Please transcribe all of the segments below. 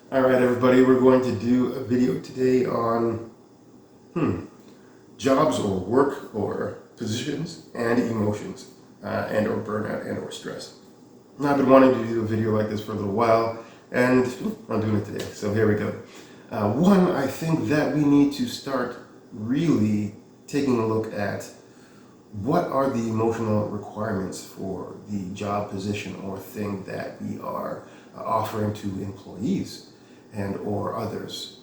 Alright everybody, we're going to do a video today on jobs or work or positions and emotions and or burnout and or stress. Now, I've been wanting to do a video like this for a little while and I'm doing it today, so here we go. One, I think that we need to start really taking a look at what are the emotional requirements for the job position or thing that we are offering to employees and or others.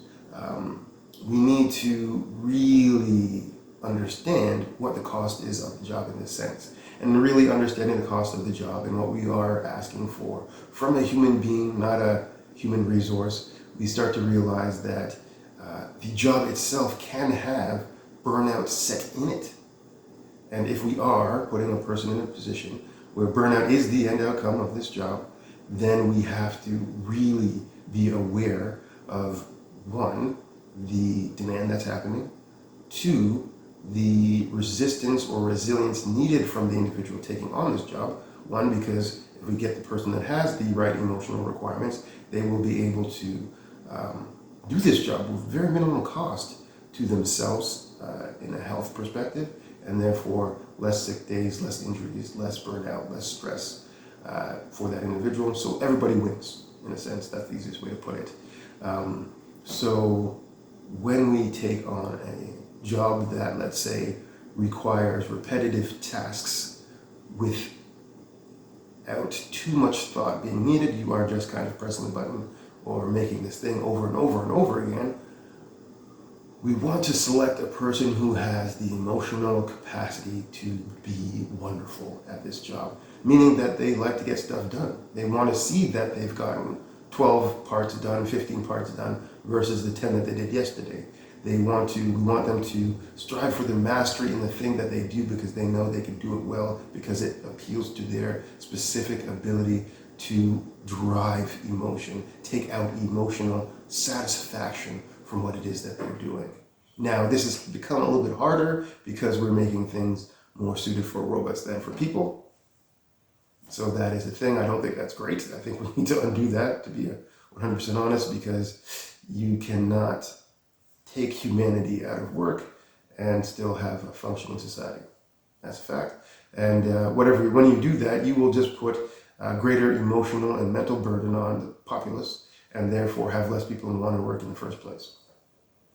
We need to really understand what the cost is of the job in this sense, and really understanding the cost of the job and what we are asking for from a human being, not a human resource. We start to realize that the job itself can have burnout set in it. And if we are putting a person in a position where burnout is the end outcome of this job, then we have to really be aware of, one, the demand that's happening, two, the resistance or resilience needed from the individual taking on this job. One, because if we get the person that has the right emotional requirements, they will be able to do this job with very minimal cost to themselves in a health perspective, and therefore less sick days, less injuries, less burnout, less stress for that individual. So everybody wins, in a sense. That's the easiest way to put it. So when we take on a job that, let's say, requires repetitive tasks without too much thought being needed, you are just kind of pressing the button or making this thing over and over and over again, we want to select a person who has the emotional capacity to be wonderful at this job, meaning that they like to get stuff done. They want to see that they've gotten 12 parts done, 15 parts done, versus the 10 that they did yesterday. We want them to strive for the mastery in the thing that they do because they know they can do it well, because it appeals to their specific ability to drive emotion, take out emotional satisfaction from what it is that they're doing. Now, this has become a little bit harder because we're making things more suited for robots than for people. So that is a thing. I don't think that's great. I think we need to undo that, to be 100% honest, because you cannot take humanity out of work and still have a functioning society. That's a fact. And when you do that, you will just put greater emotional and mental burden on the populace, and therefore have less people who want to work in the first place.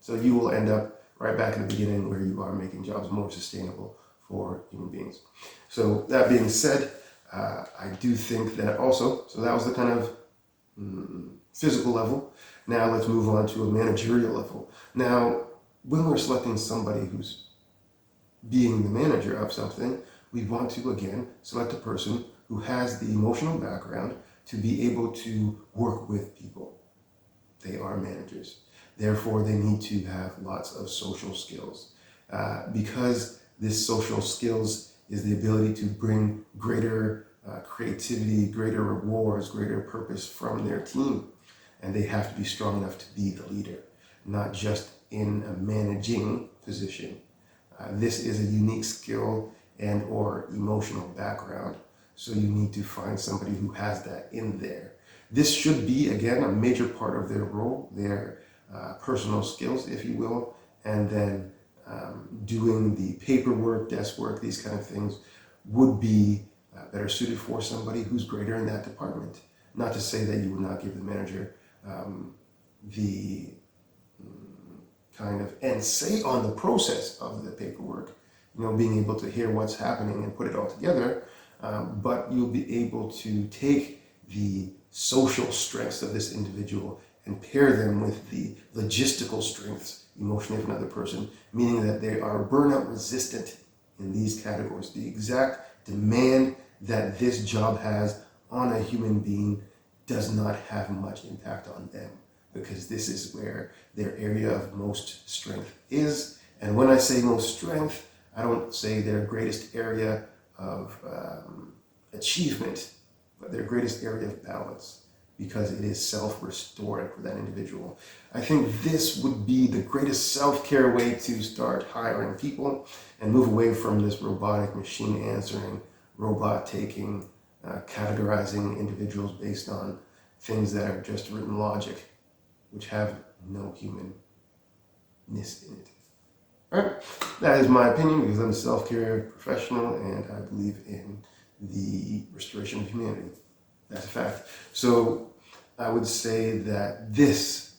So you will end up right back in the beginning where you are making jobs more sustainable for human beings. So that being said, I do think that also, so that was the kind of physical level. Now let's move on to a managerial level. Now, when we're selecting somebody who's being the manager of something, we want to, again, select a person who has the emotional background to be able to work with people. They are managers. Therefore, they need to have lots of social skills. Because this social skills is the ability to bring greater creativity, greater rewards, greater purpose from their team. And they have to be strong enough to be the leader, not just in a managing position. This is a unique skill and or emotional background. So you need to find somebody who has that in there. This should be, again, a major part of their role, their personal skills, if you will, and then doing the paperwork, desk work, these kind of things would be better suited for somebody who's greater in that department. Not to say that you would not give the manager the kind of and say on the process of the paperwork, being able to hear what's happening and put it all together, but you'll be able to take the social strengths of this individual and pair them with the logistical strengths emotionally of another person, meaning that they are burnout resistant in these categories. The exact demand that this job has on a human being does not have much impact on them, because this is where their area of most strength is. And when I say most strength, I don't say their greatest area of achievement, but their greatest area of balance, because it is self-restoring for that individual. I think this would be the greatest self-care way to start hiring people and move away from this robotic machine answering, robot taking, categorizing individuals based on things that are just written logic. which have no humanness in it. All right, that is my opinion because I'm a self-care professional and I believe in the restoration of humanity. That's a fact. So I would say that this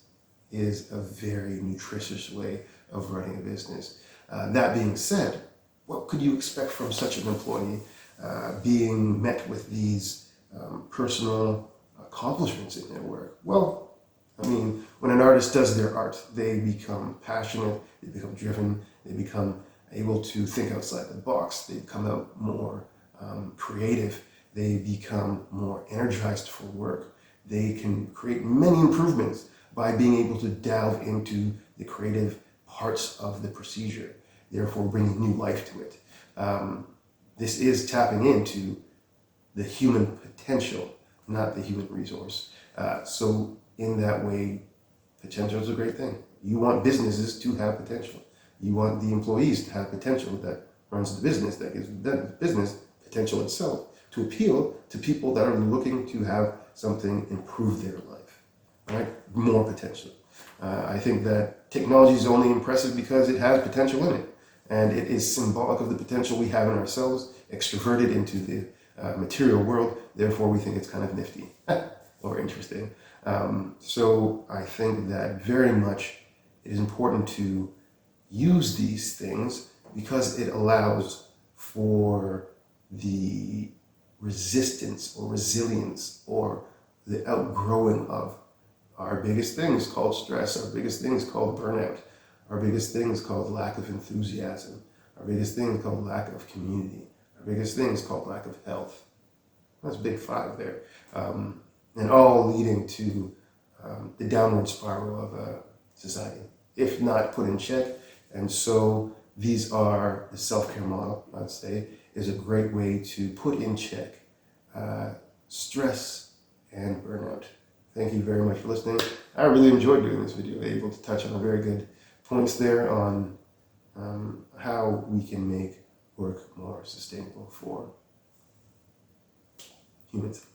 is a very nutritious way of running a business. That being said, what could you expect from such an employee being met with these personal accomplishments in their work? Well, I mean, when an artist does their art, they become passionate, they become driven, they become able to think outside the box, they come out more creative, they become more energized for work. They can create many improvements by being able to delve into the creative parts of the procedure, therefore bringing new life to it. This is tapping into the human potential, not the human resource. So in that way, potential is a great thing. You want businesses to have potential. You want the employees to have potential that runs the business, that gives the business potential itself to appeal to people that are looking to have something improve their life, right? More potential. I think that technology is only impressive because it has potential in it, and it is symbolic of the potential we have in ourselves, extroverted into the material world. Therefore, we think it's kind of nifty or interesting. So I think that very much it is important to use these things because it allows for the resistance or resilience or the outgrowing of our biggest things called stress, our biggest things called burnout, our biggest things called lack of enthusiasm, our biggest things called lack of community, our biggest things called lack of health. That's big five there. And all leading to the downward spiral of society, if not put in check. And so these are the self-care model, I'd say, is a great way to put in check stress and burnout. Thank you very much for listening. I really enjoyed doing this video, able to touch on very good points there on how we can make work more sustainable for humans.